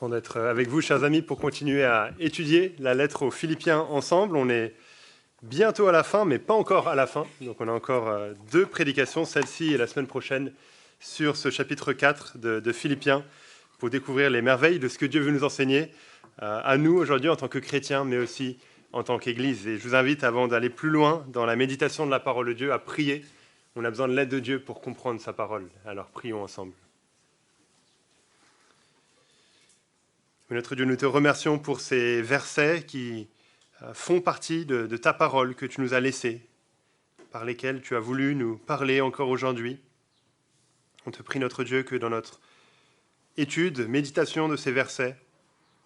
Content d'être avec vous, chers amis, pour continuer à étudier la lettre aux Philippiens ensemble. On est bientôt à la fin, mais pas encore à la fin. Donc on a encore deux prédications, celle-ci et la semaine prochaine, sur ce chapitre 4 de Philippiens, pour découvrir les merveilles de ce que Dieu veut nous enseigner à nous aujourd'hui en tant que chrétiens, mais aussi en tant qu'Église. Et je vous invite, avant d'aller plus loin dans la méditation de la parole de Dieu, à prier. On a besoin de l'aide de Dieu pour comprendre sa parole. Alors prions ensemble. Notre Dieu, nous te remercions pour ces versets qui font partie de ta parole que tu nous as laissée, par lesquels tu as voulu nous parler encore aujourd'hui. On te prie, notre Dieu, que dans notre étude, méditation de ces versets,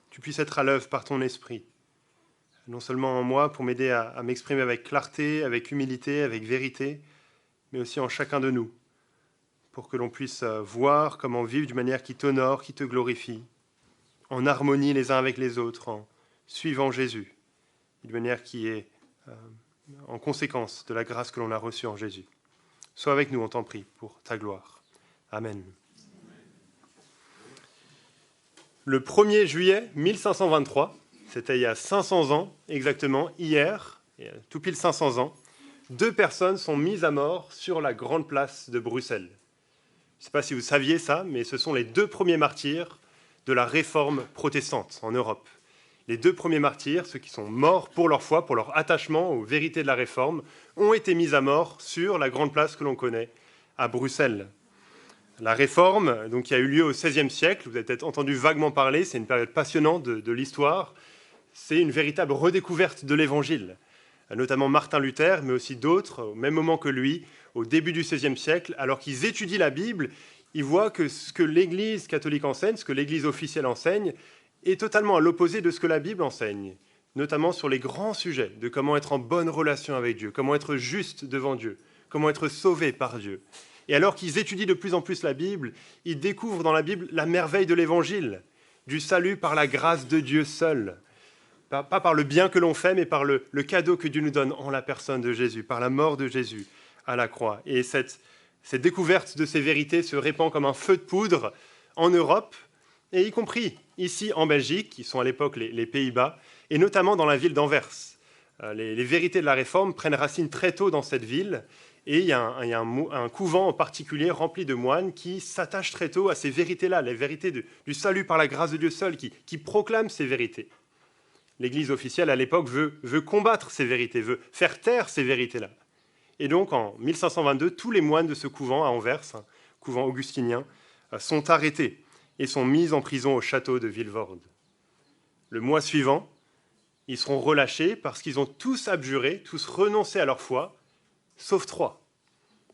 tu puisses être à l'œuvre par ton esprit, non seulement en moi pour m'aider à m'exprimer avec clarté, avec humilité, avec vérité, mais aussi en chacun de nous, pour que l'on puisse voir comment vivre d'une manière qui t'honore, qui te glorifie, en harmonie les uns avec les autres, en suivant Jésus, d'une manière qui est en conséquence de la grâce que l'on a reçue en Jésus. Sois avec nous, on t'en prie, pour ta gloire. Amen. Le 1er juillet 1523, c'était il y a 500 ans exactement, hier, tout pile 500 ans, 2 personnes sont mises à mort sur la grande place de Bruxelles. Je ne sais pas si vous saviez ça, mais ce sont les 2 premiers martyrs de la réforme protestante en Europe. Les 2 premiers martyrs, ceux qui sont morts pour leur foi, pour leur attachement aux vérités de la réforme, ont été mis à mort sur la grande place que l'on connaît à Bruxelles. La réforme, donc, qui a eu lieu au XVIe siècle, vous avez peut-être entendu vaguement parler, c'est une période passionnante de l'histoire, c'est une véritable redécouverte de l'Évangile, notamment Martin Luther, mais aussi d'autres, au même moment que lui, au début du XVIe siècle, alors qu'ils étudient la Bible, ils voient que ce que l'Église catholique enseigne, ce que l'Église officielle enseigne, est totalement à l'opposé de ce que la Bible enseigne, notamment sur les grands sujets de comment être en bonne relation avec Dieu, comment être juste devant Dieu, comment être sauvé par Dieu. Et alors qu'ils étudient de plus en plus la Bible, ils découvrent dans la Bible la merveille de l'Évangile, du salut par la grâce de Dieu seul, pas par le bien que l'on fait, mais par le cadeau que Dieu nous donne en la personne de Jésus, par la mort de Jésus à la croix. Et cette découverte de ces vérités se répand comme un feu de poudre en Europe, et y compris ici en Belgique, qui sont à l'époque les Pays-Bas, et notamment dans la ville d'Anvers. Les vérités de la Réforme prennent racine très tôt dans cette ville, et il y a un couvent en particulier rempli de moines qui s'attachent très tôt à ces vérités-là, les vérités du salut par la grâce de Dieu seul, qui proclament ces vérités. L'Église officielle, à l'époque, veut combattre ces vérités, veut faire taire ces vérités-là. Et donc, en 1522, tous les moines de ce couvent à Anvers, un couvent augustinien, sont arrêtés et sont mis en prison au château de Vilvoorde. Le mois suivant, ils seront relâchés parce qu'ils ont tous abjuré, tous renoncé à leur foi, sauf 3.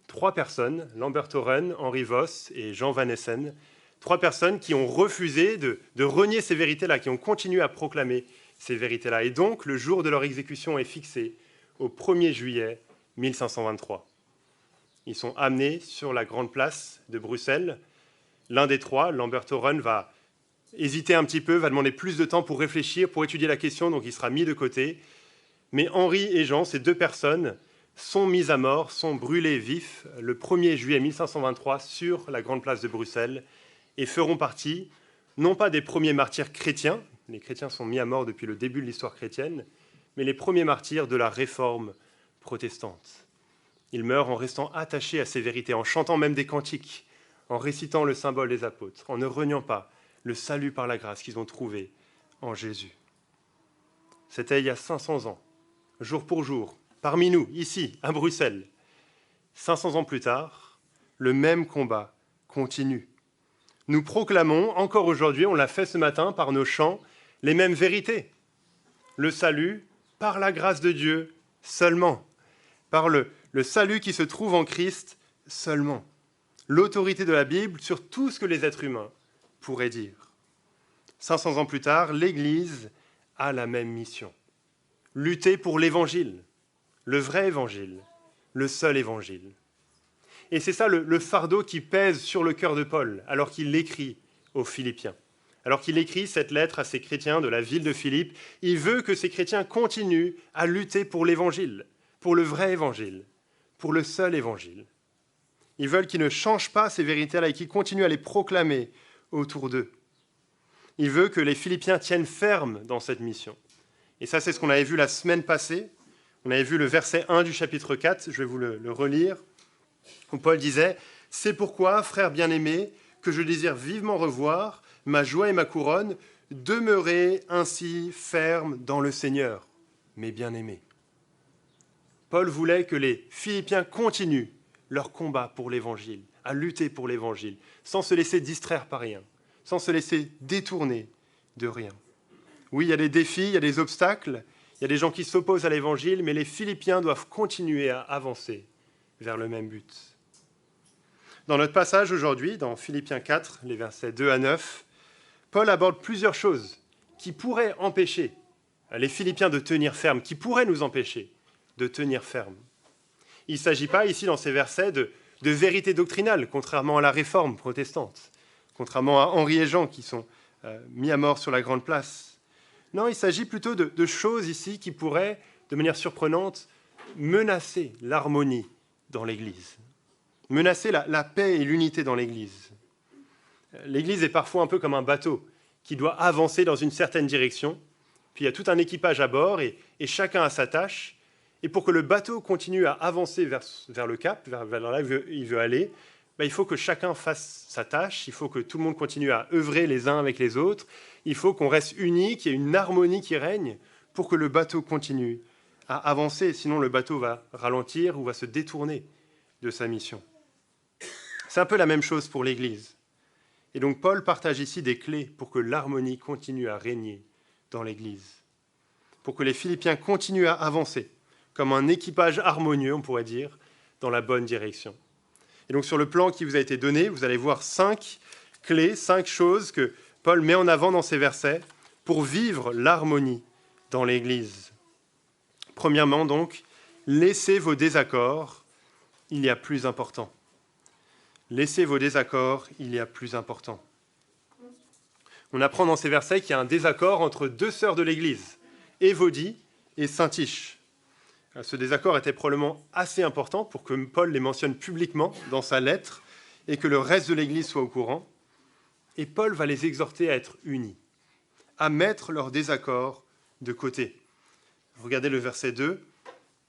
3 personnes, Lambert Oren, Henri Voss et Jean Van Essen, 3 personnes qui ont refusé de renier ces vérités-là, qui ont continué à proclamer ces vérités-là. Et donc, le jour de leur exécution est fixé au 1er juillet 1523. Ils sont amenés sur la grande place de Bruxelles. L'un des 3, Lambert Oren, va hésiter un petit peu, va demander plus de temps pour réfléchir, pour étudier la question, donc il sera mis de côté. Mais Henri et Jean, ces 2 personnes, sont mis à mort, sont brûlés vifs le 1er juillet 1523 sur la grande place de Bruxelles et feront partie, non pas des premiers martyrs chrétiens, les chrétiens sont mis à mort depuis le début de l'histoire chrétienne, mais les premiers martyrs de la réforme protestante. Ils meurent en restant attachés à ces vérités, en chantant même des cantiques, en récitant le symbole des apôtres, en ne reniant pas le salut par la grâce qu'ils ont trouvé en Jésus. C'était il y a 500 ans, jour pour jour, parmi nous, ici, à Bruxelles. 500 ans plus tard, le même combat continue. Nous proclamons, encore aujourd'hui, on l'a fait ce matin par nos chants, les mêmes vérités. Le salut par la grâce de Dieu seulement, par le salut qui se trouve en Christ seulement. L'autorité de la Bible sur tout ce que les êtres humains pourraient dire. 500 ans plus tard, l'Église a la même mission. Lutter pour l'Évangile, le vrai Évangile, le seul Évangile. Et c'est ça le fardeau qui pèse sur le cœur de Paul, alors qu'il l'écrit aux Philippiens. Alors qu'il écrit cette lettre à ces chrétiens de la ville de Philippe, il veut que ces chrétiens continuent à lutter pour l'Évangile, pour le vrai Évangile, pour le seul Évangile. Ils veulent qu'ils ne changent pas ces vérités-là et qu'ils continuent à les proclamer autour d'eux. Il veut que les Philippiens tiennent ferme dans cette mission. Et ça, c'est ce qu'on avait vu la semaine passée. On avait vu le verset 1 du chapitre 4, je vais vous le relire, où Paul disait « C'est pourquoi, frères bien-aimés, que je désire vivement revoir ma joie et ma couronne, demeurer ainsi ferme dans le Seigneur, mes bien-aimés. » Paul voulait que les Philippiens continuent leur combat pour l'Évangile, à lutter pour l'Évangile, sans se laisser distraire par rien, sans se laisser détourner de rien. Oui, il y a des défis, il y a des obstacles, il y a des gens qui s'opposent à l'Évangile, mais les Philippiens doivent continuer à avancer vers le même but. Dans notre passage aujourd'hui, dans Philippiens 4, les versets 2 à 9, Paul aborde plusieurs choses qui pourraient empêcher les Philippiens de tenir ferme, qui pourraient nous empêcher de tenir ferme. Il ne s'agit pas ici, dans ces versets, de vérité doctrinale, contrairement à la Réforme protestante, contrairement à Henri et Jean qui sont mis à mort sur la Grande Place. Non, il s'agit plutôt de choses ici qui pourraient, de manière surprenante, menacer l'harmonie dans l'Église, menacer la paix et l'unité dans l'Église. L'Église est parfois un peu comme un bateau qui doit avancer dans une certaine direction, puis il y a tout un équipage à bord et chacun a sa tâche. Et pour que le bateau continue à avancer vers le cap, vers là où il veut aller, il faut que chacun fasse sa tâche, il faut que tout le monde continue à œuvrer les uns avec les autres, il faut qu'on reste unis, qu'il y ait une harmonie qui règne pour que le bateau continue à avancer, sinon le bateau va ralentir ou va se détourner de sa mission. C'est un peu la même chose pour l'Église. Et donc Paul partage ici des clés pour que l'harmonie continue à régner dans l'Église, pour que les Philippiens continuent à avancer, comme un équipage harmonieux, on pourrait dire, dans la bonne direction. Et donc sur le plan qui vous a été donné, vous allez voir 5 clés, 5 choses que Paul met en avant dans ces versets pour vivre l'harmonie dans l'Église. Premièrement donc, laissez vos désaccords, il y a plus important. Laissez vos désaccords, il y a plus important. On apprend dans ces versets qu'il y a un désaccord entre 2 sœurs de l'Église, Évodie et Syntyche. Ce désaccord était probablement assez important pour que Paul les mentionne publiquement dans sa lettre et que le reste de l'Église soit au courant. Et Paul va les exhorter à être unis, à mettre leur désaccord de côté. Regardez le verset 2,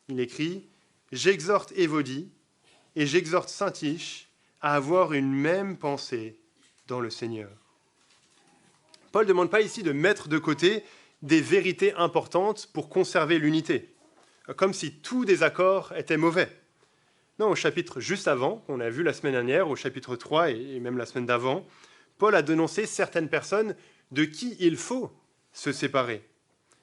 il écrit « J'exhorte Évodie et j'exhorte Syntyche à avoir une même pensée dans le Seigneur. » Paul ne demande pas ici de mettre de côté des vérités importantes pour conserver l'unité, comme si tout désaccord était mauvais. Non, au chapitre juste avant, qu'on a vu la semaine dernière, au chapitre 3 et même la semaine d'avant, Paul a dénoncé certaines personnes de qui il faut se séparer.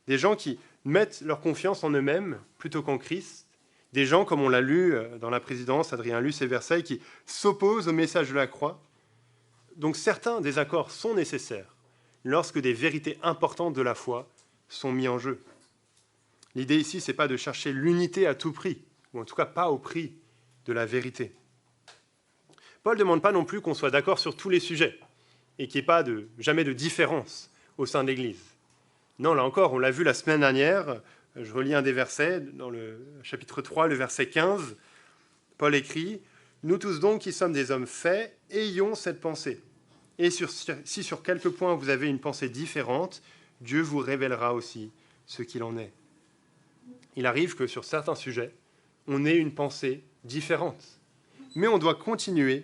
Des gens qui mettent leur confiance en eux-mêmes plutôt qu'en Christ. Des gens, comme on l'a lu dans la présidence, Adrien Luce et Versailles, qui s'opposent au message de la croix. Donc certains désaccords sont nécessaires lorsque des vérités importantes de la foi sont mises en jeu. L'idée ici, ce n'est pas de chercher l'unité à tout prix, ou en tout cas pas au prix de la vérité. Paul ne demande pas non plus qu'on soit d'accord sur tous les sujets, et qu'il n'y ait jamais de différence au sein de l'Église. Non, là encore, on l'a vu la semaine dernière, je relis un des versets, dans le chapitre 3, le verset 15, Paul écrit « Nous tous donc qui sommes des hommes faits, ayons cette pensée. Et si sur quelques points vous avez une pensée différente, Dieu vous révélera aussi ce qu'il en est. » Il arrive que sur certains sujets, on ait une pensée différente. Mais on doit continuer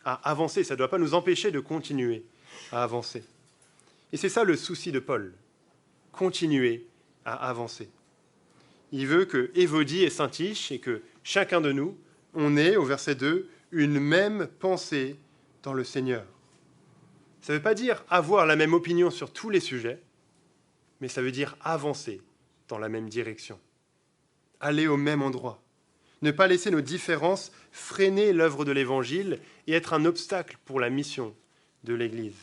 à avancer, ça ne doit pas nous empêcher de continuer à avancer. Et c'est ça le souci de Paul, continuer à avancer. Il veut que Évodie et Syntyche, et que chacun de nous, on ait, au verset 2, une même pensée dans le Seigneur. Ça ne veut pas dire avoir la même opinion sur tous les sujets, mais ça veut dire avancer dans la même direction. Aller au même endroit. Ne pas laisser nos différences freiner l'œuvre de l'Évangile et être un obstacle pour la mission de l'Église.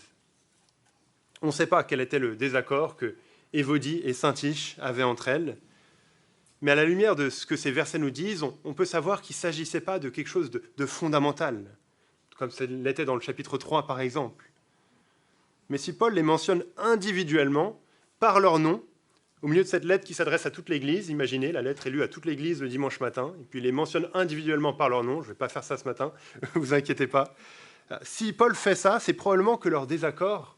On ne sait pas quel était le désaccord que Évodie et Syntyche avaient entre elles, mais à la lumière de ce que ces versets nous disent, on peut savoir qu'il ne s'agissait pas de quelque chose de fondamental, comme ça l'était dans le chapitre 3 par exemple. Mais si Paul les mentionne individuellement, par leur nom, au milieu de cette lettre qui s'adresse à toute l'Église, imaginez, la lettre est lue à toute l'Église le dimanche matin, et puis il les mentionne individuellement par leur nom, je ne vais pas faire ça ce matin, ne vous inquiétez pas. Si Paul fait ça, c'est probablement que leur désaccord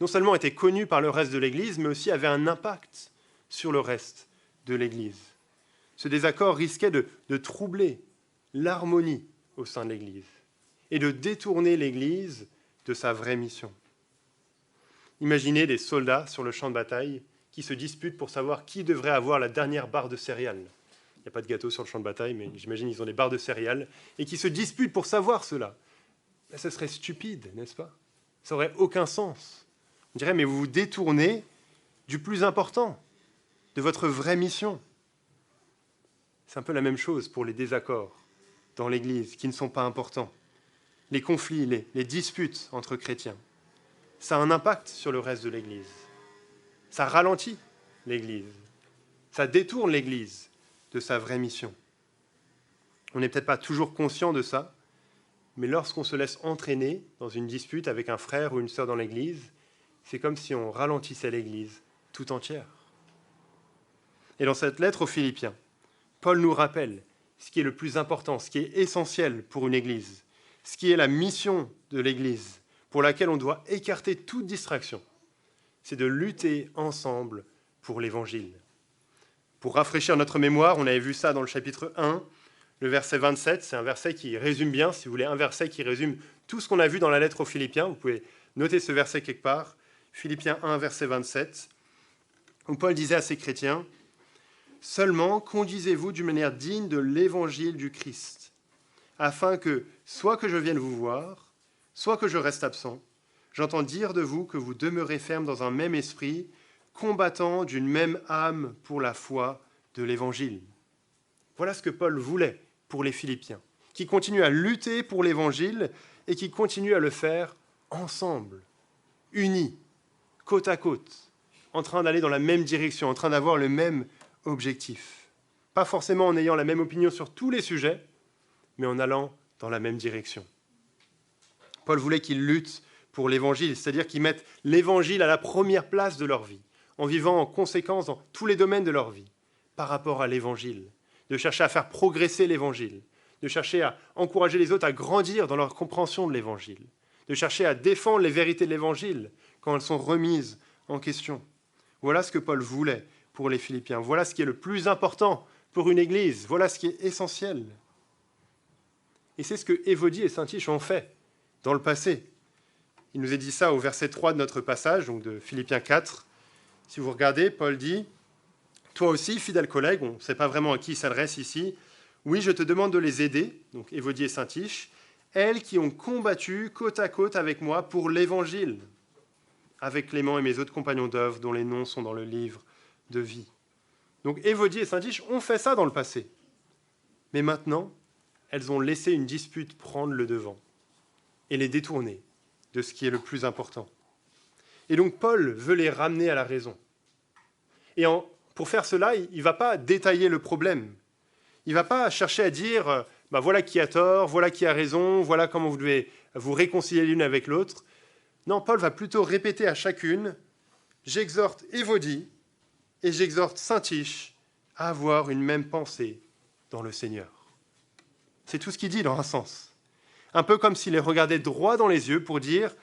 non seulement était connu par le reste de l'Église, mais aussi avait un impact sur le reste de l'Église. Ce désaccord risquait de troubler l'harmonie au sein de l'Église et de détourner l'Église de sa vraie mission. Imaginez des soldats sur le champ de bataille qui se disputent pour savoir qui devrait avoir la dernière barre de céréales. Il n'y a pas de gâteau sur le champ de bataille, mais j'imagine qu'ils ont des barres de céréales, et qui se disputent pour savoir cela. Ben, ce serait stupide, n'est-ce pas? Ça n'aurait aucun sens. On dirait, mais vous vous détournez du plus important, de votre vraie mission. C'est un peu la même chose pour les désaccords dans l'Église, qui ne sont pas importants. Les conflits, les disputes entre chrétiens. Ça a un impact sur le reste de l'Église. Ça ralentit l'Église. Ça détourne l'Église de sa vraie mission. On n'est peut-être pas toujours conscient de ça, mais lorsqu'on se laisse entraîner dans une dispute avec un frère ou une sœur dans l'Église, c'est comme si on ralentissait l'Église tout entière. Et dans cette lettre aux Philippiens, Paul nous rappelle ce qui est le plus important, ce qui est essentiel pour une Église, ce qui est la mission de l'Église, pour laquelle on doit écarter toute distraction. C'est de lutter ensemble pour l'Évangile. Pour rafraîchir notre mémoire, on avait vu ça dans le chapitre 1, le verset 27, c'est un verset qui résume bien, si vous voulez, un verset qui résume tout ce qu'on a vu dans la lettre aux Philippiens. Vous pouvez noter ce verset quelque part, Philippiens 1, verset 27, où Paul disait à ses chrétiens, « Seulement conduisez-vous d'une manière digne de l'Évangile du Christ, afin que, soit que je vienne vous voir, soit que je reste absent, j'entends dire de vous que vous demeurez ferme dans un même esprit, combattant d'une même âme pour la foi de l'Évangile. » Voilà ce que Paul voulait pour les Philippiens, qui continuent à lutter pour l'Évangile et qui continuent à le faire ensemble, unis, côte à côte, en train d'aller dans la même direction, en train d'avoir le même objectif. Pas forcément en ayant la même opinion sur tous les sujets, mais en allant dans la même direction. Paul voulait qu'ils luttent pour l'Évangile, c'est-à-dire qu'ils mettent l'Évangile à la première place de leur vie, en vivant en conséquence dans tous les domaines de leur vie, par rapport à l'Évangile, de chercher à faire progresser l'Évangile, de chercher à encourager les autres à grandir dans leur compréhension de l'Évangile, de chercher à défendre les vérités de l'Évangile quand elles sont remises en question. Voilà ce que Paul voulait pour les Philippiens. Voilà ce qui est le plus important pour une Église. Voilà ce qui est essentiel. Et c'est ce que Évodie et Syntyche ont fait dans le passé. Il nous est dit ça au verset 3 de notre passage, donc de Philippiens 4. Si vous regardez, Paul dit « Toi aussi, fidèle collègue », on ne sait pas vraiment à qui il s'adresse ici, « oui, je te demande de les aider, donc Évodie et Syntyche, elles qui ont combattu côte à côte avec moi pour l'Évangile, avec Clément et mes autres compagnons d'œuvre dont les noms sont dans le livre de vie. » Donc Évodie et Syntyche ont fait ça dans le passé. Mais maintenant, elles ont laissé une dispute prendre le devant et les détourner de ce qui est le plus important. Et donc Paul veut les ramener à la raison. Et pour faire cela, il ne va pas détailler le problème. Il ne va pas chercher à dire voilà qui a tort, voilà qui a raison, voilà comment vous devez vous réconcilier l'une avec l'autre. Non, Paul va plutôt répéter à chacune « J'exhorte Évodie et j'exhorte Syntyche à avoir une même pensée dans le Seigneur. » C'est tout ce qu'il dit dans un sens. Un peu comme s'il les regardait droit dans les yeux pour dire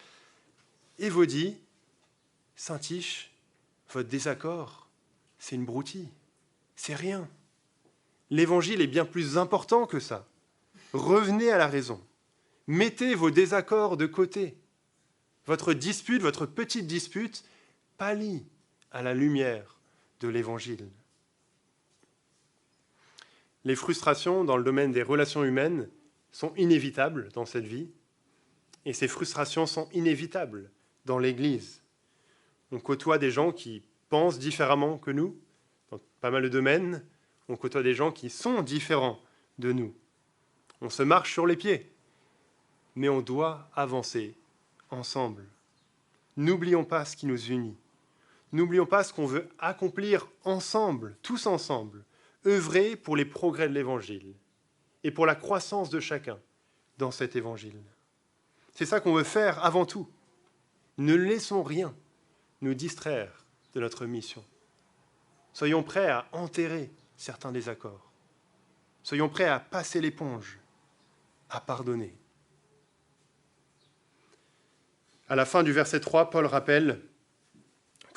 « Évodie, Syntyche, votre désaccord, c'est une broutille, c'est rien. L'Évangile est bien plus important que ça. Revenez à la raison. Mettez vos désaccords de côté. Votre dispute, votre petite dispute, pâlit à la lumière de l'Évangile. » Les frustrations dans le domaine des relations humaines sont inévitables dans cette vie, et ces frustrations sont inévitables dans l'Église. On côtoie des gens qui pensent différemment que nous, dans pas mal de domaines. On côtoie des gens qui sont différents de nous. On se marche sur les pieds, mais on doit avancer ensemble. N'oublions pas ce qui nous unit. N'oublions pas ce qu'on veut accomplir ensemble, tous ensemble, œuvrer pour les progrès de l'Évangile et pour la croissance de chacun dans cet Évangile. C'est ça qu'on veut faire avant tout. Ne laissons rien nous distraire de notre mission. Soyons prêts à enterrer certains désaccords. Soyons prêts à passer l'éponge, à pardonner. À la fin du verset 3, Paul rappelle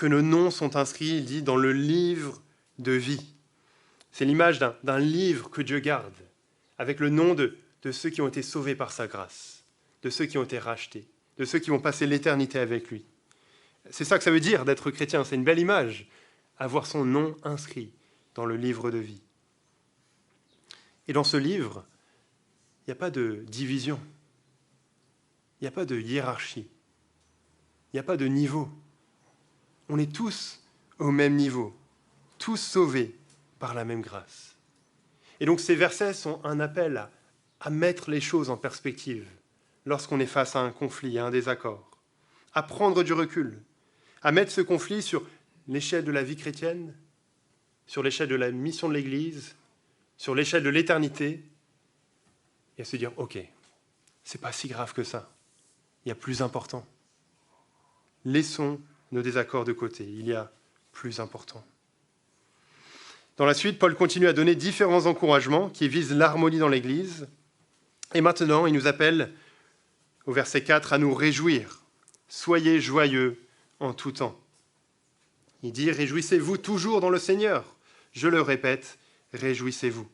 que nos noms sont inscrits, il dit, dans le livre de vie. C'est l'image d'un livre que Dieu garde, avec le nom de ceux qui ont été sauvés par sa grâce, de ceux qui ont été rachetés, de ceux qui vont passer l'éternité avec lui. C'est ça que ça veut dire d'être chrétien, c'est une belle image, avoir son nom inscrit dans le livre de vie. Et dans ce livre, il n'y a pas de division, il n'y a pas de hiérarchie, il n'y a pas de niveau. On est tous au même niveau, tous sauvés par la même grâce. Et donc ces versets sont un appel à mettre les choses en perspective lorsqu'on est face à un conflit, à un désaccord, à prendre du recul, à mettre ce conflit sur l'échelle de la vie chrétienne, sur l'échelle de la mission de l'Église, sur l'échelle de l'éternité, et à se dire, ok, c'est pas si grave que ça, il y a plus important. Laissons nos désaccords de côté, il y a plus important. Dans la suite, Paul continue à donner différents encouragements qui visent l'harmonie dans l'Église, et maintenant, il nous appelle, au verset 4, à nous réjouir. Soyez joyeux en tout temps. Il dit, réjouissez-vous toujours dans le Seigneur. Je le répète, réjouissez-vous.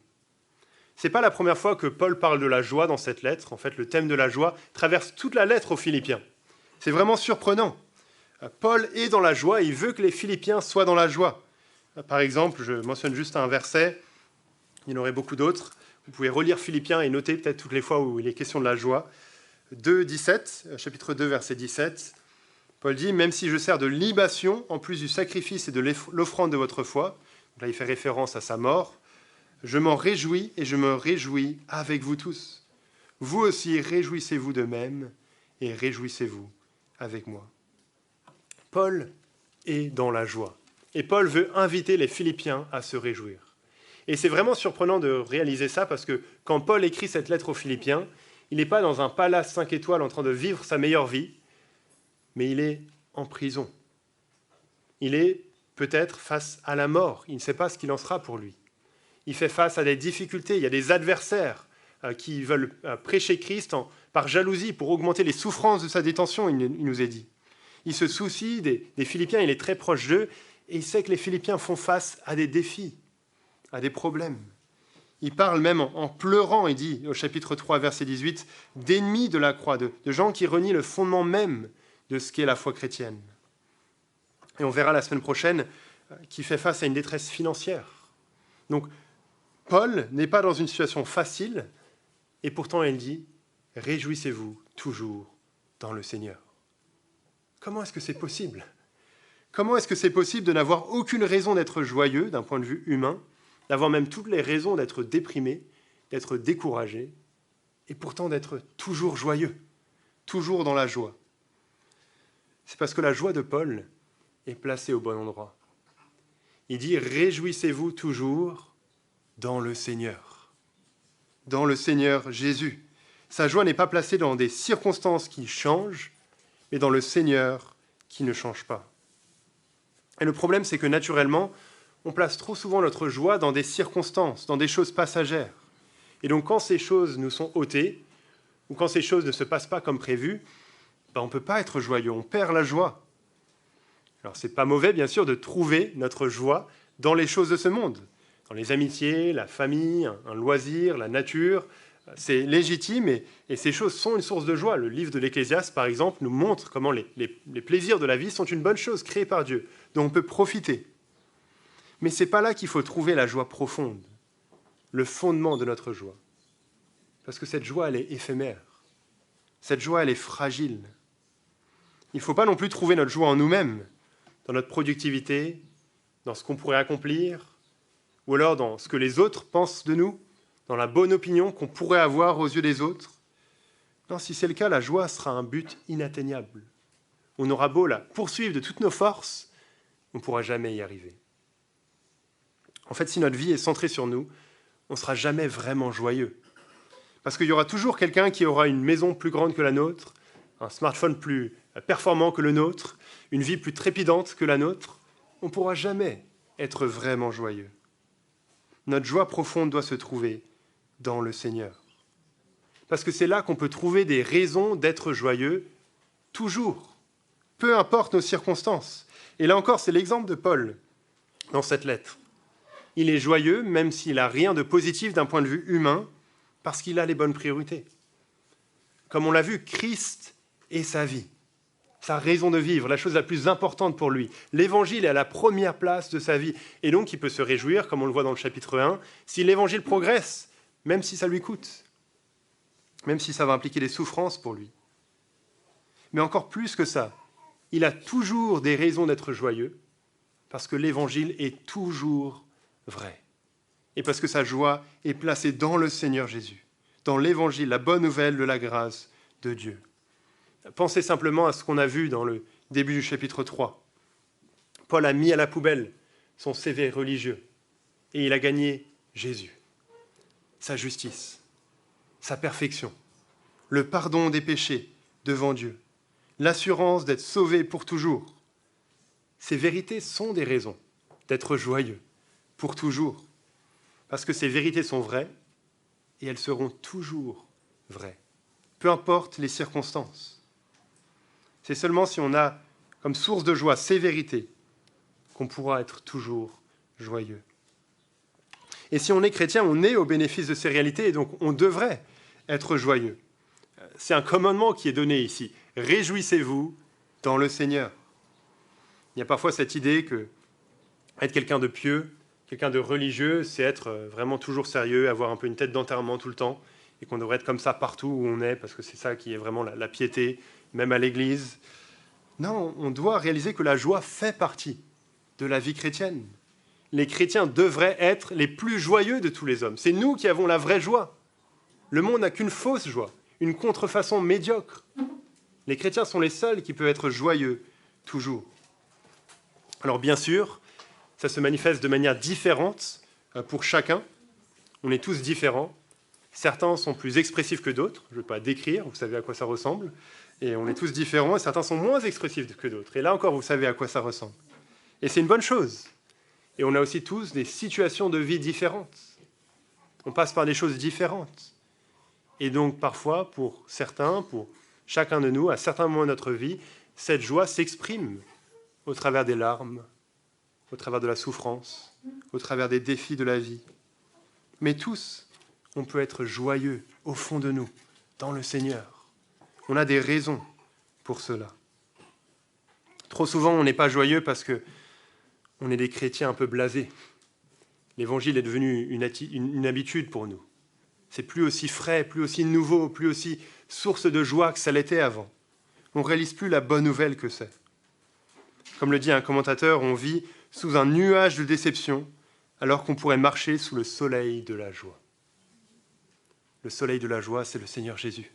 Ce n'est pas la première fois que Paul parle de la joie dans cette lettre. En fait, le thème de la joie traverse toute la lettre aux Philippiens. C'est vraiment surprenant. Paul est dans la joie et il veut que les Philippiens soient dans la joie. Par exemple, je mentionne juste un verset, il y en aurait beaucoup d'autres. Vous pouvez relire Philippiens et noter peut-être toutes les fois où il est question de la joie. 2, 17, chapitre 2, verset 17. Paul dit « Même si je sers de libation, en plus du sacrifice et de l'offrande de votre foi », là il fait référence à sa mort, « je m'en réjouis et je me réjouis avec vous tous. Vous aussi, réjouissez-vous de même et réjouissez-vous avec moi. » Paul est dans la joie. Et Paul veut inviter les Philippiens à se réjouir. Et c'est vraiment surprenant de réaliser ça parce que quand Paul écrit cette lettre aux Philippiens, il n'est pas dans un palace 5 étoiles en train de vivre sa meilleure vie, mais il est en prison. Il est peut-être face à la mort. Il ne sait pas ce qu'il en sera pour lui. Il fait face à des difficultés. Il y a des adversaires qui veulent prêcher Christ par jalousie pour augmenter les souffrances de sa détention, il nous est dit. Il se soucie des Philippiens, il est très proche d'eux, et il sait que les Philippiens font face à des défis, à des problèmes. Il parle même en pleurant, il dit au chapitre 3, verset 18, d'ennemis de la croix, de gens qui renient le fondement même de ce qu'est la foi chrétienne. Et on verra la semaine prochaine qu'il fait face à une détresse financière. Donc, Paul n'est pas dans une situation facile, et pourtant il dit « Réjouissez-vous toujours dans le Seigneur ». Comment est-ce que c'est possible ? Comment est-ce que c'est possible de n'avoir aucune raison d'être joyeux d'un point de vue humain, d'avoir même toutes les raisons d'être déprimé, d'être découragé, et pourtant d'être toujours joyeux, toujours dans la joie ? C'est parce que la joie de Paul est placée au bon endroit. Il dit « Réjouissez-vous toujours dans le Seigneur ». Dans le Seigneur Jésus. Sa joie n'est pas placée dans des circonstances qui changent, mais dans le Seigneur qui ne change pas. Et le problème, c'est que naturellement, on place trop souvent notre joie dans des circonstances, dans des choses passagères. Et donc, quand ces choses nous sont ôtées, ou quand ces choses ne se passent pas comme prévu, on ne peut pas être joyeux, on perd la joie. Alors, ce n'est pas mauvais, bien sûr, de trouver notre joie dans les choses de ce monde, dans les amitiés, la famille, un loisir, la nature. C'est légitime et ces choses sont une source de joie. Le livre de l'Ecclésiaste, par exemple, nous montre comment les plaisirs de la vie sont une bonne chose créée par Dieu, dont on peut profiter. Mais ce n'est pas là qu'il faut trouver la joie profonde, le fondement de notre joie. Parce que cette joie, elle est éphémère. Cette joie, elle est fragile. Il ne faut pas non plus trouver notre joie en nous-mêmes, dans notre productivité, dans ce qu'on pourrait accomplir, ou alors dans ce que les autres pensent de nous, dans la bonne opinion qu'on pourrait avoir aux yeux des autres. Non, si c'est le cas, la joie sera un but inatteignable. On aura beau la poursuivre de toutes nos forces, on ne pourra jamais y arriver. En fait, si notre vie est centrée sur nous, on ne sera jamais vraiment joyeux. Parce qu'il y aura toujours quelqu'un qui aura une maison plus grande que la nôtre, un smartphone plus performant que le nôtre, une vie plus trépidante que la nôtre. On ne pourra jamais être vraiment joyeux. Notre joie profonde doit se trouver dans le Seigneur. Parce que c'est là qu'on peut trouver des raisons d'être joyeux, toujours, peu importe nos circonstances. Et là encore, c'est l'exemple de Paul dans cette lettre. Il est joyeux, même s'il n'a rien de positif d'un point de vue humain, parce qu'il a les bonnes priorités. Comme on l'a vu, Christ est sa vie, sa raison de vivre, la chose la plus importante pour lui. L'évangile est à la première place de sa vie. Et donc, il peut se réjouir, comme on le voit dans le chapitre 1, si l'évangile progresse, même si ça lui coûte, même si ça va impliquer des souffrances pour lui. Mais encore plus que ça, il a toujours des raisons d'être joyeux, parce que l'évangile est toujours vrai. Et parce que sa joie est placée dans le Seigneur Jésus, dans l'évangile, la bonne nouvelle de la grâce de Dieu. Pensez simplement à ce qu'on a vu dans le début du chapitre 3. Paul a mis à la poubelle son CV religieux et il a gagné Jésus, sa justice, sa perfection, le pardon des péchés devant Dieu, l'assurance d'être sauvé pour toujours. Ces vérités sont des raisons d'être joyeux pour toujours, parce que ces vérités sont vraies et elles seront toujours vraies, peu importe les circonstances. C'est seulement si on a comme source de joie ces vérités qu'on pourra être toujours joyeux. Et si on est chrétien, on est au bénéfice de ces réalités et donc on devrait être joyeux. C'est un commandement qui est donné ici. Réjouissez-vous dans le Seigneur. Il y a parfois cette idée que être quelqu'un de pieux, quelqu'un de religieux, c'est être vraiment toujours sérieux, avoir un peu une tête d'enterrement tout le temps, et qu'on devrait être comme ça partout où on est, parce que c'est ça qui est vraiment la piété, même à l'église. Non, on doit réaliser que la joie fait partie de la vie chrétienne. Les chrétiens devraient être les plus joyeux de tous les hommes. C'est nous qui avons la vraie joie. Le monde n'a qu'une fausse joie, une contrefaçon médiocre. Les chrétiens sont les seuls qui peuvent être joyeux toujours. Alors bien sûr, ça se manifeste de manière différente pour chacun. On est tous différents. Certains sont plus expressifs que d'autres. Je ne vais pas décrire, vous savez à quoi ça ressemble. Et on est tous différents, et certains sont moins expressifs que d'autres. Et là encore, vous savez à quoi ça ressemble. Et c'est une bonne chose. Et on a aussi tous des situations de vie différentes. On passe par des choses différentes. Et donc parfois, pour certains, pour chacun de nous, à certains moments de notre vie, cette joie s'exprime au travers des larmes, au travers de la souffrance, au travers des défis de la vie. Mais tous, on peut être joyeux au fond de nous, dans le Seigneur. On a des raisons pour cela. Trop souvent, on n'est pas joyeux parce qu'on est des chrétiens un peu blasés. L'évangile est devenu une habitude pour nous. C'est plus aussi frais, plus aussi nouveau, plus aussi source de joie que ça l'était avant. On ne réalise plus la bonne nouvelle que c'est. Comme le dit un commentateur, on vit sous un nuage de déception alors qu'on pourrait marcher sous le soleil de la joie. Le soleil de la joie, c'est le Seigneur Jésus.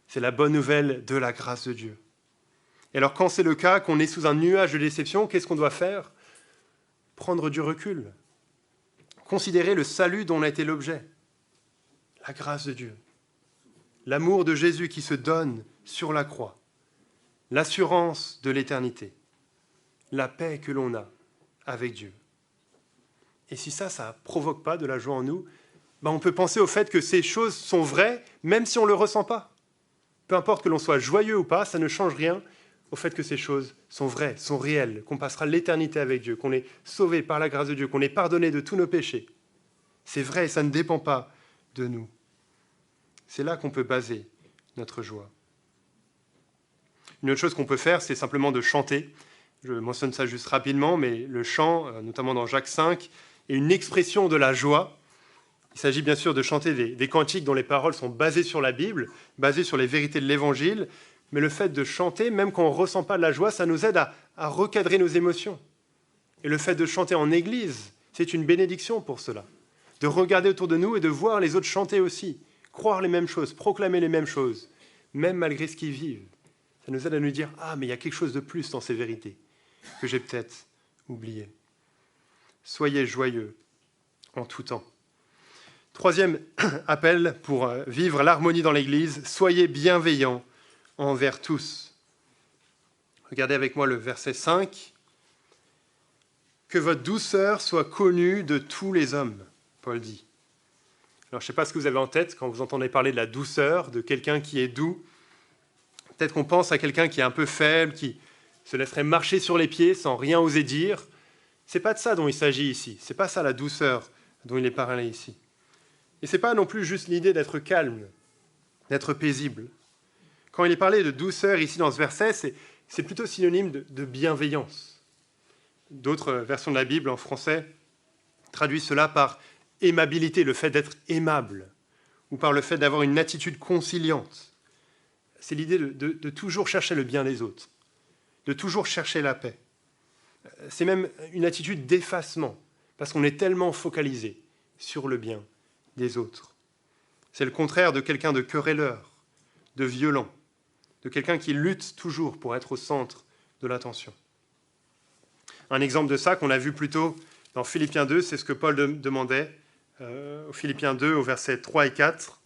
C'est la bonne nouvelle de la grâce de Dieu. Et alors quand c'est le cas, qu'on est sous un nuage de déception, qu'est-ce qu'on doit faire ? Prendre du recul. Considérer le salut dont on a été l'objet. La grâce de Dieu. L'amour de Jésus qui se donne sur la croix. L'assurance de l'éternité. La paix que l'on a avec Dieu. Et si ça ne provoque pas de la joie en nous, on peut penser au fait que ces choses sont vraies, même si on ne le ressent pas. Peu importe que l'on soit joyeux ou pas, ça ne change rien au fait que ces choses sont vraies, sont réelles, qu'on passera l'éternité avec Dieu, qu'on est sauvé par la grâce de Dieu, qu'on est pardonné de tous nos péchés. C'est vrai et ça ne dépend pas de nous. C'est là qu'on peut baser notre joie. Une autre chose qu'on peut faire, c'est simplement de chanter. Je mentionne ça juste rapidement, mais le chant, notamment dans Jacques 5, est une expression de la joie. Il s'agit bien sûr de chanter des cantiques dont les paroles sont basées sur la Bible, basées sur les vérités de l'Évangile, mais le fait de chanter, même quand on ne ressent pas de la joie, ça nous aide à recadrer nos émotions. Et le fait de chanter en Église, c'est une bénédiction pour cela. De regarder autour de nous et de voir les autres chanter aussi, croire les mêmes choses, proclamer les mêmes choses, même malgré ce qu'ils vivent. Ça nous aide à nous dire « Ah, mais il y a quelque chose de plus dans ces vérités que j'ai peut-être oublié. » Soyez joyeux en tout temps. Troisième appel pour vivre l'harmonie dans l'Église, soyez bienveillants envers tous. Regardez avec moi le verset 5. Que votre douceur soit connue de tous les hommes, Paul dit. Alors je ne sais pas ce que vous avez en tête quand vous entendez parler de la douceur, de quelqu'un qui est doux. Peut-être qu'on pense à quelqu'un qui est un peu faible, qui se laisserait marcher sur les pieds sans rien oser dire. C'est pas de ça dont il s'agit ici. C'est pas ça la douceur dont il est parlé ici. Et c'est pas non plus juste l'idée d'être calme, d'être paisible. Quand il est parlé de douceur ici dans ce verset, c'est plutôt synonyme de bienveillance. D'autres versions de la Bible en français traduisent cela par aimabilité, le fait d'être aimable, ou par le fait d'avoir une attitude conciliante. C'est l'idée de toujours chercher le bien des autres, de toujours chercher la paix. C'est même une attitude d'effacement, parce qu'on est tellement focalisé sur le bien des autres. C'est le contraire de quelqu'un de querelleur, de violent, de quelqu'un qui lutte toujours pour être au centre de l'attention. Un exemple de ça qu'on a vu plus tôt dans Philippiens 2, c'est ce que Paul demandait aux Philippiens 2, au verset 3 et 4.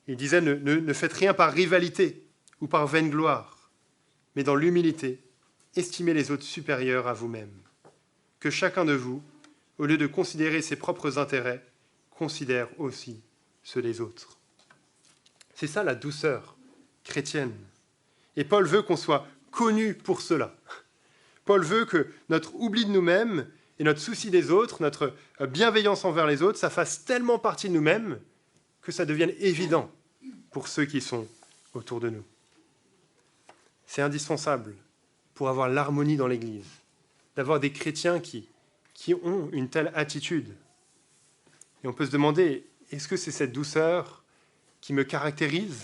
Il disait « Ne faites rien par rivalité ou par vaine gloire, mais dans l'humilité, estimez les autres supérieurs à vous-même. Que chacun de vous, au lieu de considérer ses propres intérêts, considère aussi ceux des autres. » C'est ça la douceur chrétienne. Et Paul veut qu'on soit connu pour cela. Paul veut que notre oubli de nous-mêmes et notre souci des autres, notre bienveillance envers les autres, ça fasse tellement partie de nous-mêmes que ça devienne évident pour ceux qui sont autour de nous. C'est indispensable pour avoir l'harmonie dans l'Église, d'avoir des chrétiens qui ont une telle attitude. Et on peut se demander, est-ce que c'est cette douceur qui me caractérise?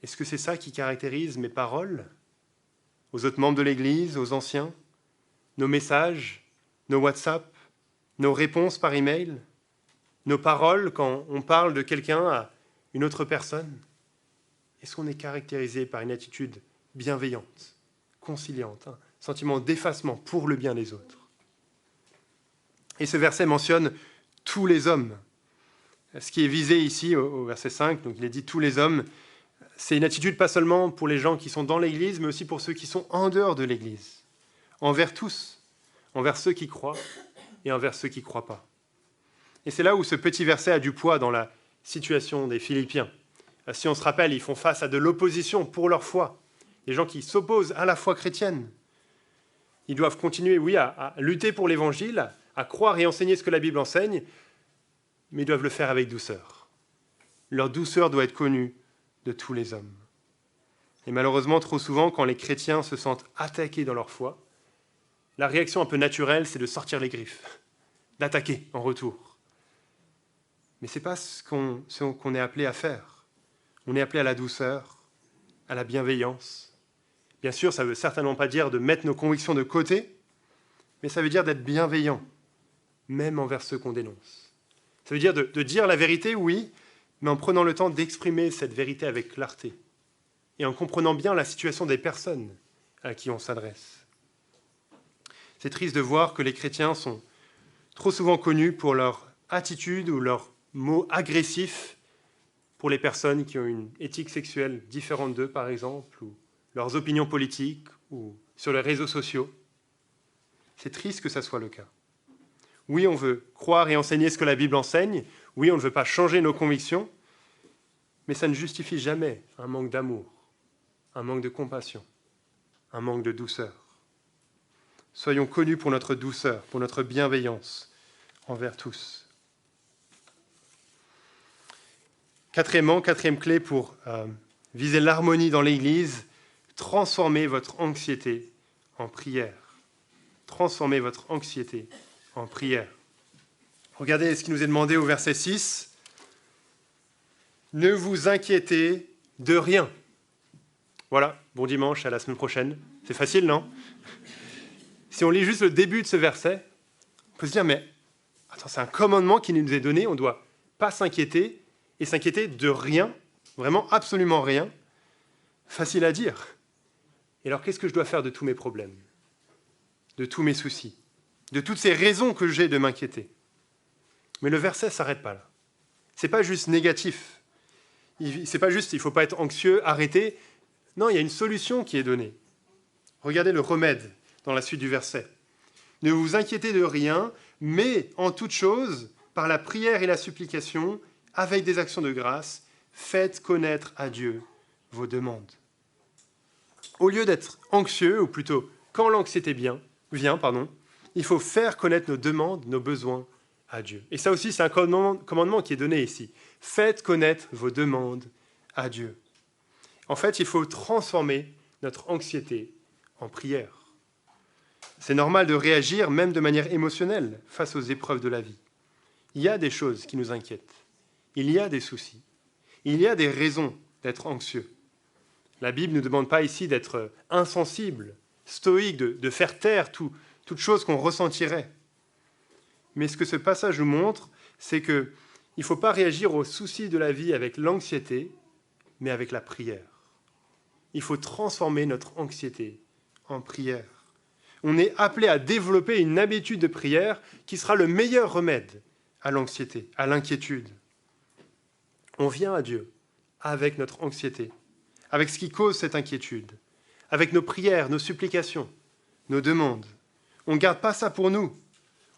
Est-ce que c'est ça qui caractérise mes paroles aux autres membres de l'Église, aux anciens, nos messages, nos WhatsApp, nos réponses par email, nos paroles quand on parle de quelqu'un à une autre personne? Est-ce qu'on est caractérisé par une attitude bienveillante, conciliante, un sentiment d'effacement pour le bien des autres? Et ce verset mentionne tous les hommes. Ce qui est visé ici au verset 5, donc il est dit tous les hommes, c'est une attitude pas seulement pour les gens qui sont dans l'Église, mais aussi pour ceux qui sont en dehors de l'Église, envers tous, envers ceux qui croient et envers ceux qui ne croient pas. Et c'est là où ce petit verset a du poids dans la situation des Philippiens. Si on se rappelle, ils font face à de l'opposition pour leur foi, des gens qui s'opposent à la foi chrétienne. Ils doivent continuer, oui, à lutter pour l'Évangile, à croire et enseigner ce que la Bible enseigne, mais ils doivent le faire avec douceur. Leur douceur doit être connue de tous les hommes. Et malheureusement, trop souvent, quand les chrétiens se sentent attaqués dans leur foi, la réaction un peu naturelle, c'est de sortir les griffes, d'attaquer en retour. Mais ce n'est pas ce qu'on est appelé à faire. On est appelé à la douceur, à la bienveillance. Bien sûr, ça ne veut certainement pas dire de mettre nos convictions de côté, mais ça veut dire d'être bienveillant, même envers ceux qu'on dénonce. Ça veut dire de dire la vérité, oui, mais en prenant le temps d'exprimer cette vérité avec clarté et en comprenant bien la situation des personnes à qui on s'adresse. C'est triste de voir que les chrétiens sont trop souvent connus pour leur attitude ou leurs mots agressifs pour les personnes qui ont une éthique sexuelle différente d'eux, par exemple, ou leurs opinions politiques, ou sur les réseaux sociaux. C'est triste que ça soit le cas. Oui, on veut croire et enseigner ce que la Bible enseigne. Oui, on ne veut pas changer nos convictions. Mais ça ne justifie jamais un manque d'amour, un manque de compassion, un manque de douceur. Soyons connus pour notre douceur, pour notre bienveillance envers tous. Quatrième clé pour viser l'harmonie dans l'Église, transformez votre anxiété en prière. Transformez votre anxiété en prière. Regardez ce qui nous est demandé au verset 6. Ne vous inquiétez de rien. Voilà, bon dimanche, à la semaine prochaine. C'est facile, non? Si on lit juste le début de ce verset, on peut se dire, mais attends, c'est un commandement qui nous est donné, on ne doit pas s'inquiéter, et s'inquiéter de rien, vraiment absolument rien. Facile à dire. Et alors, qu'est-ce que je dois faire de tous mes problèmes, de tous mes soucis, de toutes ces raisons que j'ai de m'inquiéter? Mais le verset ne s'arrête pas là. Ce n'est pas juste négatif. C'est pas juste, il ne faut pas être anxieux, arrêter. Non, il y a une solution qui est donnée. Regardez le remède dans la suite du verset. Ne vous inquiétez de rien, mais en toute chose, par la prière et la supplication, avec des actions de grâce, faites connaître à Dieu vos demandes. Au lieu d'être anxieux, ou plutôt quand l'anxiété vient, il faut faire connaître nos demandes, nos besoins à Dieu. Et ça aussi, c'est un commandement qui est donné ici. Faites connaître vos demandes à Dieu. En fait, il faut transformer notre anxiété en prière. C'est normal de réagir, même de manière émotionnelle, face aux épreuves de la vie. Il y a des choses qui nous inquiètent. Il y a des soucis. Il y a des raisons d'être anxieux. La Bible ne nous demande pas ici d'être insensible, stoïque, de faire taire toute chose qu'on ressentirait. Mais ce que ce passage nous montre, c'est qu'il ne faut pas réagir aux soucis de la vie avec l'anxiété, mais avec la prière. Il faut transformer notre anxiété en prière. On est appelé à développer une habitude de prière qui sera le meilleur remède à l'anxiété, à l'inquiétude. On vient à Dieu avec notre anxiété, avec ce qui cause cette inquiétude, avec nos prières, nos supplications, nos demandes. On ne garde pas ça pour nous.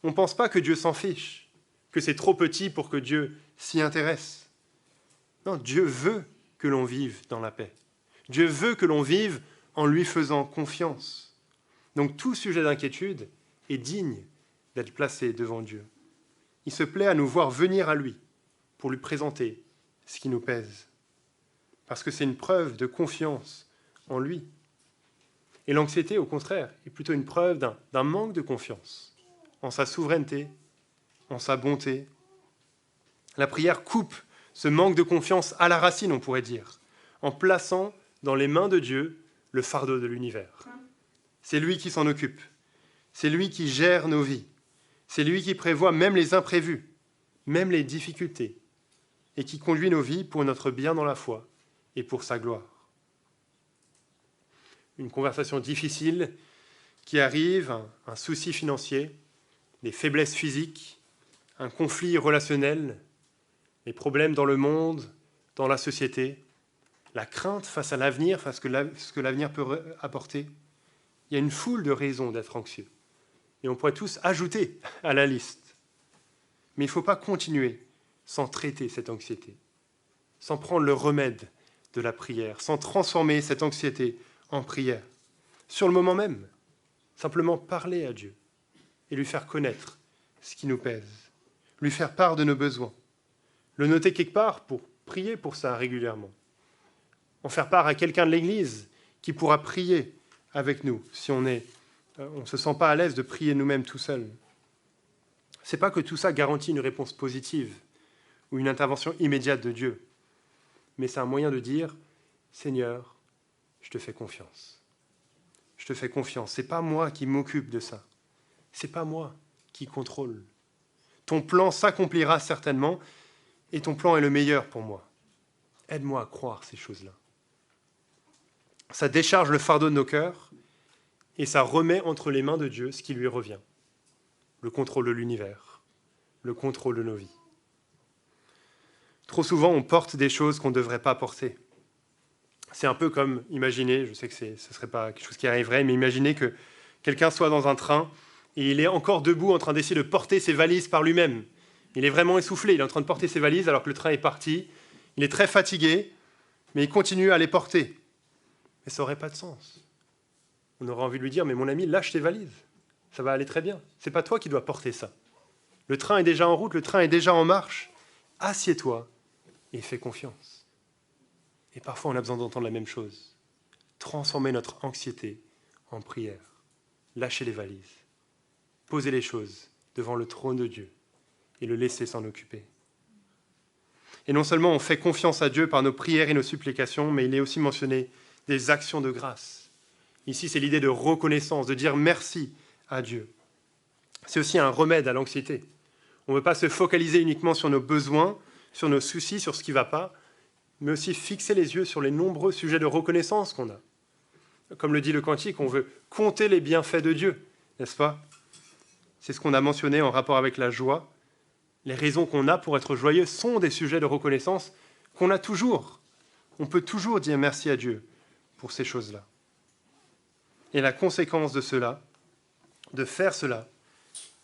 On ne pense pas que Dieu s'en fiche, que c'est trop petit pour que Dieu s'y intéresse. Non, Dieu veut que l'on vive dans la paix. Dieu veut que l'on vive en lui faisant confiance. Donc tout sujet d'inquiétude est digne d'être placé devant Dieu. Il se plaît à nous voir venir à lui pour lui présenter ce qui nous pèse. Parce que c'est une preuve de confiance en lui. Et l'anxiété, au contraire, est plutôt une preuve d'un manque de confiance en sa souveraineté, en sa bonté. La prière coupe ce manque de confiance à la racine, on pourrait dire, en plaçant dans les mains de Dieu le fardeau de l'univers. C'est lui qui s'en occupe. C'est lui qui gère nos vies. C'est lui qui prévoit même les imprévus, même les difficultés, et qui conduit nos vies pour notre bien dans la foi et pour sa gloire. Une conversation difficile qui arrive, un souci financier, des faiblesses physiques, un conflit relationnel, les problèmes dans le monde, dans la société, la crainte face à l'avenir, face à ce que l'avenir peut apporter. Il y a une foule de raisons d'être anxieux. Et on pourrait tous ajouter à la liste. Mais il ne faut pas continuer sans traiter cette anxiété, sans prendre le remède de la prière, sans transformer cette anxiété en prière. Sur le moment même, simplement parler à Dieu et lui faire connaître ce qui nous pèse, lui faire part de nos besoins, le noter quelque part pour prier pour ça régulièrement, en faire part à quelqu'un de l'Église qui pourra prier avec nous si on ne se sent pas à l'aise de prier nous-mêmes tout seuls. Ce n'est pas que tout ça garantit une réponse positive ou une intervention immédiate de Dieu, mais c'est un moyen de dire « Seigneur, je te fais confiance. Je te fais confiance. Ce n'est pas moi qui m'occupe de ça. Ce n'est pas moi qui contrôle. Ton plan s'accomplira certainement et ton plan est le meilleur pour moi. Aide-moi à croire ces choses-là. » Ça décharge le fardeau de nos cœurs et ça remet entre les mains de Dieu ce qui lui revient. Le contrôle de l'univers, le contrôle de nos vies. Trop souvent, on porte des choses qu'on ne devrait pas porter. C'est un peu comme, imaginez, je sais que ce ne serait pas quelque chose qui arriverait, mais imaginez que quelqu'un soit dans un train et il est encore debout en train d'essayer de porter ses valises par lui-même. Il est vraiment essoufflé, il est en train de porter ses valises alors que le train est parti. Il est très fatigué, mais il continue à les porter. Mais ça n'aurait pas de sens. On aurait envie de lui dire, mais mon ami, lâche tes valises. Ça va aller très bien. Ce n'est pas toi qui dois porter ça. Le train est déjà en route, le train est déjà en marche. Assieds-toi et fais confiance. Et parfois, on a besoin d'entendre la même chose. Transformer notre anxiété en prière. Lâcher les valises. Poser les choses devant le trône de Dieu et le laisser s'en occuper. Et non seulement on fait confiance à Dieu par nos prières et nos supplications, mais il est aussi mentionné des actions de grâce. Ici, c'est l'idée de reconnaissance, de dire merci à Dieu. C'est aussi un remède à l'anxiété. On ne veut pas se focaliser uniquement sur nos besoins, sur nos soucis, sur ce qui ne va pas, mais aussi fixer les yeux sur les nombreux sujets de reconnaissance qu'on a. Comme le dit le cantique, on veut compter les bienfaits de Dieu, n'est-ce pas? C'est ce qu'on a mentionné en rapport avec la joie. Les raisons qu'on a pour être joyeux sont des sujets de reconnaissance qu'on a toujours. On peut toujours dire merci à Dieu pour ces choses-là. Et la conséquence de cela, de faire cela,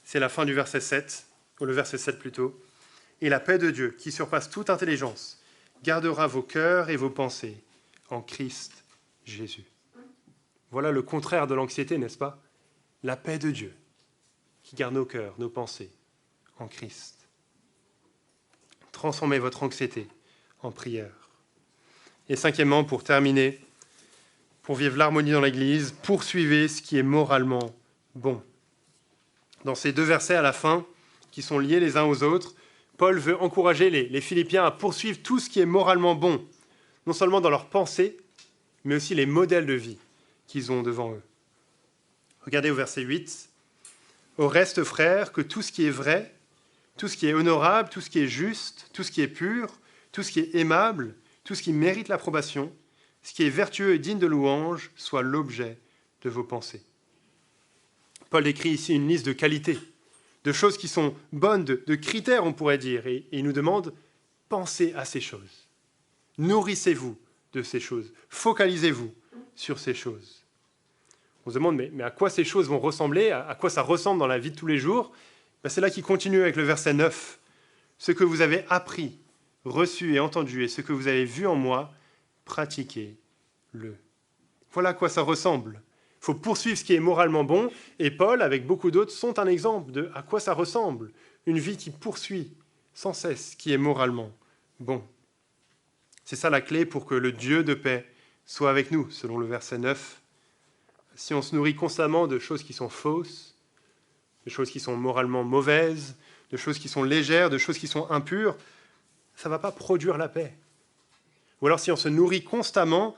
c'est la fin du verset 7, ou le verset 7 plutôt. « Et la paix de Dieu, qui surpasse toute intelligence, gardera vos cœurs et vos pensées en Christ Jésus. » Voilà le contraire de l'anxiété, n'est-ce pas? La paix de Dieu qui garde nos cœurs, nos pensées en Christ. Transformez votre anxiété en prière. Et cinquièmement, pour terminer, pour vivre l'harmonie dans l'Église, poursuivez ce qui est moralement bon. Dans ces deux versets à la fin, qui sont liés les uns aux autres, Paul veut encourager les Philippiens à poursuivre tout ce qui est moralement bon, non seulement dans leurs pensées, mais aussi les modèles de vie qu'ils ont devant eux. Regardez au verset 8. « Au reste, frères, que tout ce qui est vrai, tout ce qui est honorable, tout ce qui est juste, tout ce qui est pur, tout ce qui est aimable, tout ce qui mérite l'approbation, ce qui est vertueux et digne de louange, soit l'objet de vos pensées. » Paul décrit ici une liste de qualités, de choses qui sont bonnes, de critères, on pourrait dire, et il nous demande « pensez à ces choses, nourrissez-vous de ces choses, focalisez-vous sur ces choses. » On se demande, mais à quoi ces choses vont ressembler, à quoi ça ressemble dans la vie de tous les jours? C'est là qu'il continue avec le verset 9. « Ce que vous avez appris, reçu et entendu, et ce que vous avez vu en moi, pratiquez-le. » Voilà à quoi ça ressemble. Il faut poursuivre ce qui est moralement bon, et Paul, avec beaucoup d'autres, sont un exemple de à quoi ça ressemble. Une vie qui poursuit sans cesse ce qui est moralement bon. C'est ça la clé pour que le Dieu de paix soit avec nous, selon le verset 9. Si on se nourrit constamment de choses qui sont fausses, de choses qui sont moralement mauvaises, de choses qui sont légères, de choses qui sont impures, ça ne va pas produire la paix. Ou alors si on se nourrit constamment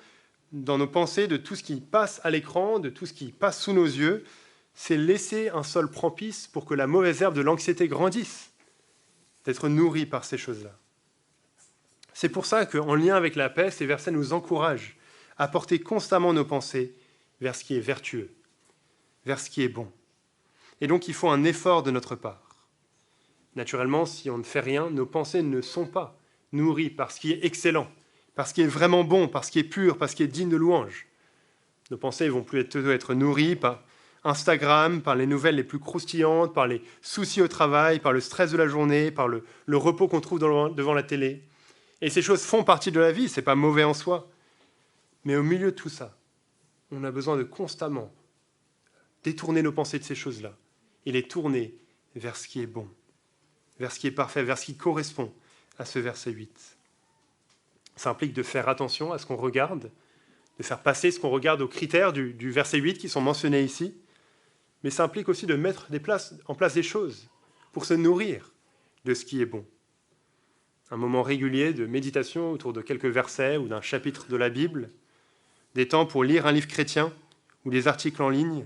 dans nos pensées de tout ce qui passe à l'écran, de tout ce qui passe sous nos yeux, c'est laisser un sol propice pour que la mauvaise herbe de l'anxiété grandisse, d'être nourri par ces choses-là. C'est pour ça qu'en lien avec la paix, ces versets nous encouragent à porter constamment nos pensées vers ce qui est vertueux, vers ce qui est bon. Et donc il faut un effort de notre part. Naturellement, si on ne fait rien, nos pensées ne sont pas nourries par ce qui est excellent, par ce qui est vraiment bon, par ce qui est pur, par ce qui est digne de louange. Nos pensées vont plutôt être nourries par Instagram, par les nouvelles les plus croustillantes, par les soucis au travail, par le stress de la journée, par le repos qu'on trouve devant la télé. Et ces choses font partie de la vie, ce n'est pas mauvais en soi. Mais au milieu de tout ça, on a besoin de constamment détourner nos pensées de ces choses-là et les tourner vers ce qui est bon, vers ce qui est parfait, vers ce qui correspond à ce verset 8. Ça implique de faire attention à ce qu'on regarde, de faire passer ce qu'on regarde aux critères du verset 8 qui sont mentionnés ici, mais ça implique aussi de mettre en place des choses pour se nourrir de ce qui est bon. Un moment régulier de méditation autour de quelques versets ou d'un chapitre de la Bible, des temps pour lire un livre chrétien ou des articles en ligne,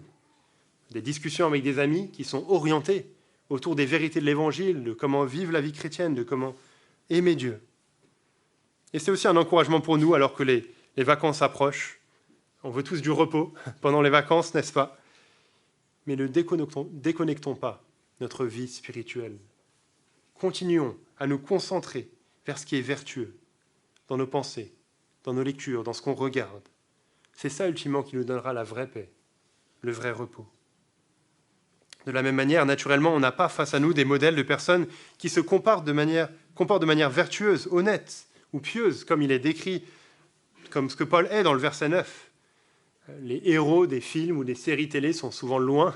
des discussions avec des amis qui sont orientés autour des vérités de l'Évangile, de comment vivre la vie chrétienne, de comment aimer Dieu. Et c'est aussi un encouragement pour nous alors que les vacances approchent. On veut tous du repos pendant les vacances, n'est-ce pas? Mais ne déconnectons pas notre vie spirituelle. Continuons à nous concentrer vers ce qui est vertueux, dans nos pensées, dans nos lectures, dans ce qu'on regarde. C'est ça, ultimement, qui nous donnera la vraie paix, le vrai repos. De la même manière, naturellement, on n'a pas face à nous des modèles de personnes qui se comportent de manière vertueuse, honnête ou pieuse, comme il est décrit, comme ce que Paul est dans le verset 9. Les héros des films ou des séries télé sont souvent loin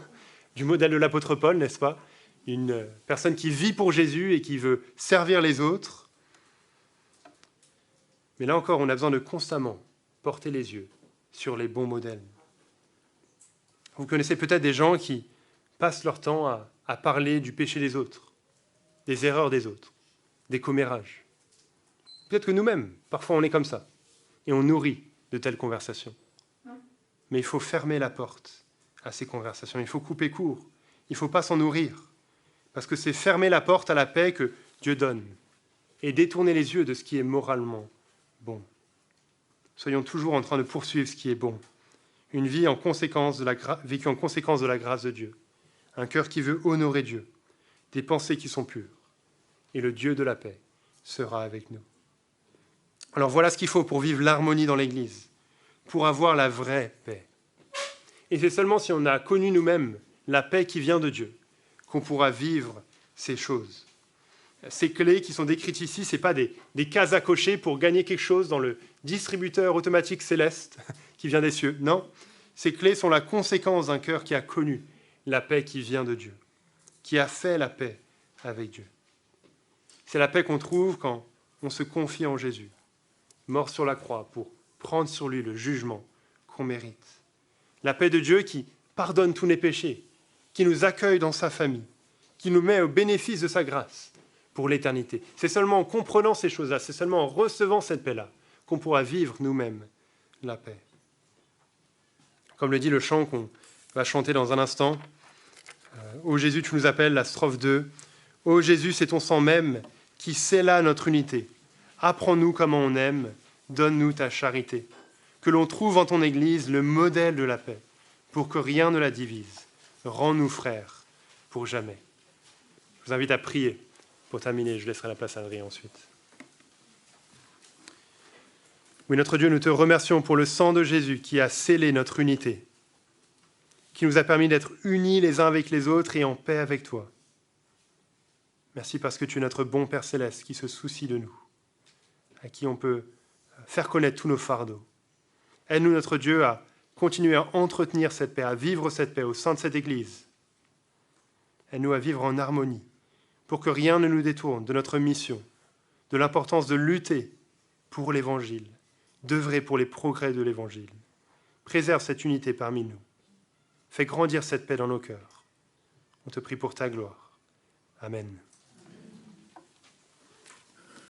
du modèle de l'apôtre Paul, n'est-ce pas? Une personne qui vit pour Jésus et qui veut servir les autres. Mais là encore, on a besoin de constamment porter les yeux sur les bons modèles. Vous connaissez peut-être des gens qui passent leur temps à parler du péché des autres, des erreurs des autres, des commérages. Peut-être que nous-mêmes, parfois on est comme ça, et on nourrit de telles conversations. Mais il faut fermer la porte à ces conversations, il faut couper court, il ne faut pas s'en nourrir, parce que c'est fermer la porte à la paix que Dieu donne, et détourner les yeux de ce qui est moralement bon. Soyons toujours en train de poursuivre ce qui est bon, une vie vécue en conséquence de la grâce de Dieu, un cœur qui veut honorer Dieu, des pensées qui sont pures, et le Dieu de la paix sera avec nous. Alors voilà ce qu'il faut pour vivre l'harmonie dans l'Église, pour avoir la vraie paix. Et c'est seulement si on a connu nous-mêmes la paix qui vient de Dieu qu'on pourra vivre ces choses. Ces clés qui sont décrites ici, ce n'est pas des cases à cocher pour gagner quelque chose dans le distributeur automatique céleste qui vient des cieux. Non, Ces clés sont la conséquence d'un cœur qui a connu la paix qui vient de Dieu, qui a fait la paix avec Dieu. C'est la paix qu'on trouve quand on se confie en Jésus, mort sur la croix pour prendre sur lui le jugement qu'on mérite. La paix de Dieu qui pardonne tous nos péchés, qui nous accueille dans sa famille, qui nous met au bénéfice de sa grâce pour l'éternité. C'est seulement en comprenant ces choses-là, c'est seulement en recevant cette paix-là qu'on pourra vivre nous-mêmes la paix. Comme le dit le chant qu'on va chanter dans un instant, Ô Jésus, tu nous appelles, la strophe 2. Ô Jésus, c'est ton sang même qui scella notre unité. Apprends-nous comment on aime, donne-nous ta charité. Que l'on trouve en ton Église le modèle de la paix, pour que rien ne la divise. Rends-nous frères pour jamais. Je vous invite à prier pour terminer. Je laisserai la place à Adrien ensuite. Oui, notre Dieu, nous te remercions pour le sang de Jésus qui a scellé notre unité, qui nous a permis d'être unis les uns avec les autres et en paix avec toi. Merci parce que tu es notre bon Père Céleste qui se soucie de nous, à qui on peut faire connaître tous nos fardeaux. Aide-nous, notre Dieu, à continuer à entretenir cette paix, à vivre cette paix au sein de cette Église. Aide-nous à vivre en harmonie, pour que rien ne nous détourne de notre mission, de l'importance de lutter pour l'Évangile, d'œuvrer pour les progrès de l'Évangile. Préserve cette unité parmi nous. Fais grandir cette paix dans nos cœurs. On te prie pour ta gloire. Amen.